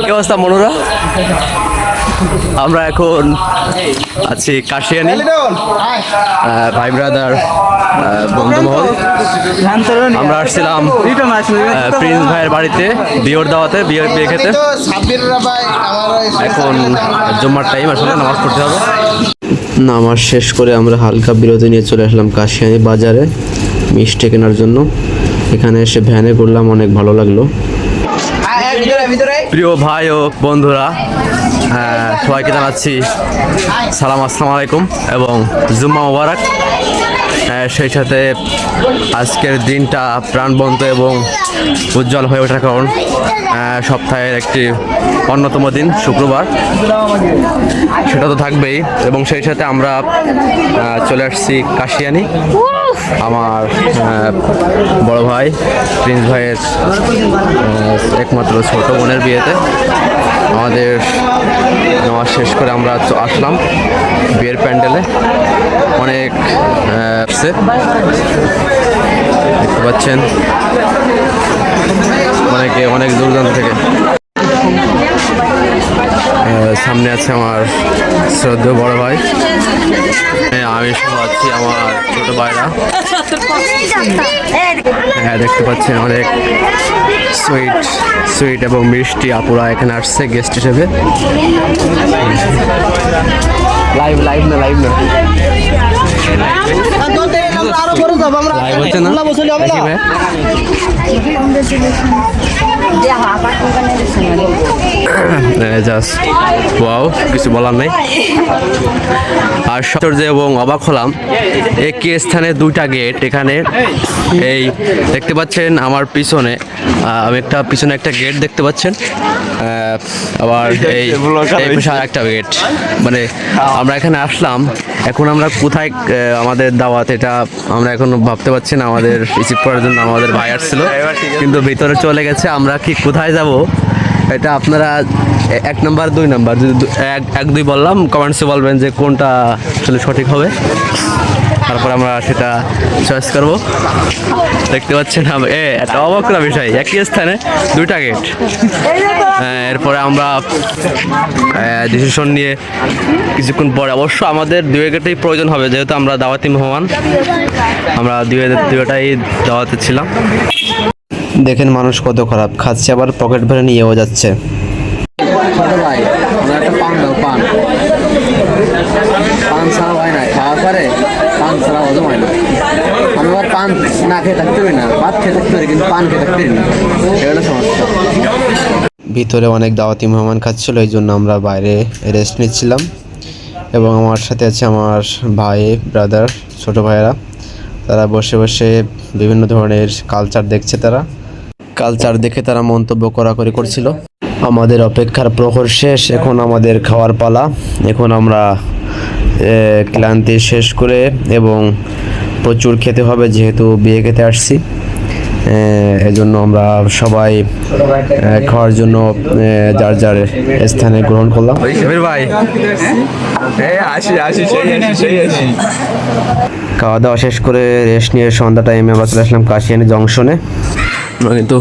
কি অবস্থা মনোরা? আমরা এখন আছি কাশিয়ানি, ভাই ব্রাদার বন্ধুমহল। আমরা আসছিলাম প্রিন্স ভাইয়ের বাড়িতে বিয়ের দাওয়াতে, বিয়ে খেতে। এখন জুম্মার টাইম, আসলে নামাজ পড়তে হবে। নামাজ শেষ করে আমরা হালকা বিরতি নিয়ে চলে আসলাম কাশিয়ানি বাজারে মিষ্টি কেনার জন্য। এখানে এসে ভ্যানে ঘুরলাম, অনেক ভালো লাগলো। প্রিয় ভাই ও বন্ধুরা, সবাইকে জানাচ্ছি সালাম, আসসালামু আলাইকুম এবং জুম্মা মুবারক। সেই সাথে আজকের দিনটা প্রাণবন্ত এবং উজ্জ্বল হয়ে ওঠার কারণ সপ্তাহের একটি অন্যতম দিন শুক্রবার, সেটা তো থাকবেই। এবং সেই সাথে আমরা চলে আসছি কাশিয়ানি আমার বড় ভাই প্রিন্স ভাইয়ের একমাত্র ছোট বোনের বিয়েতে। আমাদের নামাজ শেষ করে আমরা আসলাম বিয়ের প্যান্ডেলে। অনেক দেখতে পাচ্ছেন অনেক দূর দূরান্ত থেকে। সামনে আছে আমার শ্রদ্ধেয় বড় ভাই, আমি সহ আছি আমার ছোট ভাইরা। হ্যাঁ, দেখতে পাচ্ছেন অনেক সুইট এবং মিষ্টি আপুরা এখানে আসছে গেস্ট হিসেবে। লাইভ না হচ্ছে না, জাস্ট ওয়াও, কিছু বলার নেই। আর সৌন্দর্য এবং অবাক হলাম, একই স্থানে দুইটা গেট। এখানে এই দেখতে পাচ্ছেন আমার পিছনে, আমি পিছনে একটা গেট দেখতে পাচ্ছেন, আবার এই একটা গেট। মানে আমরা এখানে আসলাম, এখন আমরা কোথায় আমাদের দাওয়াত, এটা আমরা এখন ভাবতে পারছি না। আমাদের রিসিভ করার জন্য আমাদের ভাই আসছিল, কিন্তু ভিতরে চলে গেছে। আমরা কি কোথায় যাব এটা আপনারা 1 নাম্বার 2 নাম্বার যদি 1-2 বললাম, কমেন্টসে বলবেন যে কোনটা আসলে সঠিক হবে, তারপর আমরা সেটা চয়েস করব। দেখতে পাচ্ছেন একটা অবাক করা বিষয়, একই স্থানে দুইটা গেট। এরপরে আমরা ডিসিশন নিয়ে কিছুক্ষণ পরে, অবশ্য আমাদের 2 গেটেই প্রয়োজন হবে, যেহেতু আমরা দাওয়াতি মেহমান, আমরা দুইটাই দাওয়াতে ছিলাম। দেখেন মানুষ কত খারাপ, খাচ্ছে আবার পকেট ভরে নিয়েও যাচ্ছে। পান ছাড়া হয় না, খাওয়ার পরে পান ছাড়া হজম হয় না। আমি আবার পান না খেয়ে থাকতে পারি না, ভাত খেয়ে থাকতে পারি, কিন্তু পান খেয়ে থাকতে পারি না, এটা সমস্যা। ভিতরে অনেক দাওয়াতি মেহমান খাচ্ছিল, এই জন্য আমরা বাইরে রেস্ট নিচ্ছিলাম। এবং আমার সাথে আছে আমার ভাই ব্রাদার, ছোট ভাইয়েরা। তারা বসে বসে বিভিন্ন ধরনের কালচার দেখছে। কালচার দেখে তারা মন্তব্য করাকরি করছিল। আমাদের অপেক্ষার প্রহর শেষ, এখন আমাদের খাওয়ার পালা। এখন আমরা ক্লান্তি শেষ করে এবং প্রচুর খেতে হবে, যেহেতু বিয়ে খেতে আসছি। এজন্য আমরা সবাই খাওয়ার জন্য যার যার স্থানে গ্রহণ করলাম। ভাই খাওয়া দাওয়া শেষ করে রেস্ট নিয়ে সন্ধ্যা টাইমে আমরা চলে আসলাম কাশিয়ানি জংশনে। আমরা কিন্তু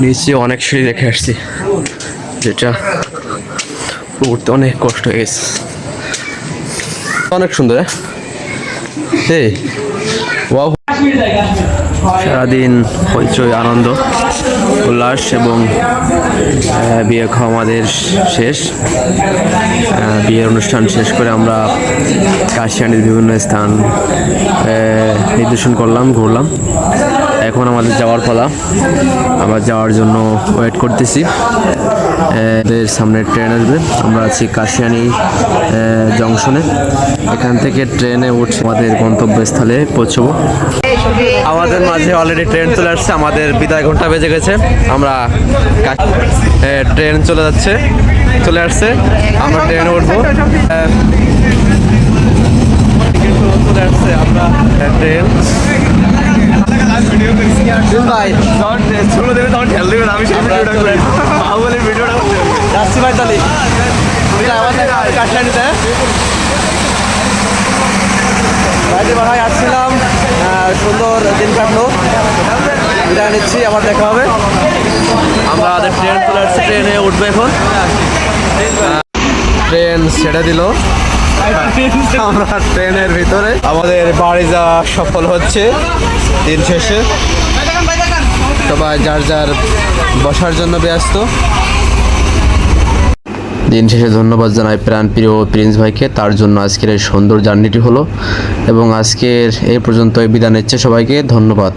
নিচে অনেক সিঁড়ি রেখে আসছি, যেটা উঠতে অনেক কষ্ট হয়ে গেছে। অনেক সুন্দর। সারাদিন হইচই, আনন্দ, উল্লাস এবং বিয়ে খাওয়া আমাদের শেষ। বিয়ের অনুষ্ঠান শেষ করে আমরা কাশিয়ানির বিভিন্ন স্থান নির্দেশন করলাম, ঘুরলাম। এখন আমাদের যাওয়ার পালা, আমরা যাওয়ার জন্য ওয়েট করতেছি। এদের সামনে ট্রেন আসবে, আমরা আছি কাশিয়ানি জংশনে। এখান থেকে ট্রেনে উঠে আমাদের গন্তব্যস্থলে পৌঁছবো। আমাদের মাঝে অলরেডি ট্রেন চলে আসছে, আমাদের বিদায় ঘন্টা বেজে গেছে। আমরা ট্রেন চলে আসছে, আমরা ট্রেনে উঠবো। চলে আসছে আমরা ট্রেন। ভাই শুরু দেবে তখন ঠেল দেবেন, আমি সেই ভিডিওটা করি, বাহুবলীর ভিডিওটা যাচ্ছি ভাই। তাহলে আমাদের কাশিয়ানিতে ভাই আসছিলাম, সুন্দর দিন কাটলো। বিদায় নিচ্ছি, আবার দেখা হবে। আমাদের ট্রেন চলে আসছে, ট্রেনে উঠবো এখন। ট্রেন ছেড়ে দিল, আমরা ট্রেনের ভিতরে। আমাদের বাড়ি যাওয়া সফল হচ্ছে দিন শেষে। সবাই যার যার বসার জন্য ব্যস্ত। দিন শেষে ধন্যবাদ জানাই প্রাণপ্রিয় প্রিন্স ভাইকে, তার জন্য আজকের এই সুন্দর জার্নিটি হলো। এবং আজকের এই পর্যন্ত বিদায় নিচ্ছে সবাইকে, ধন্যবাদ।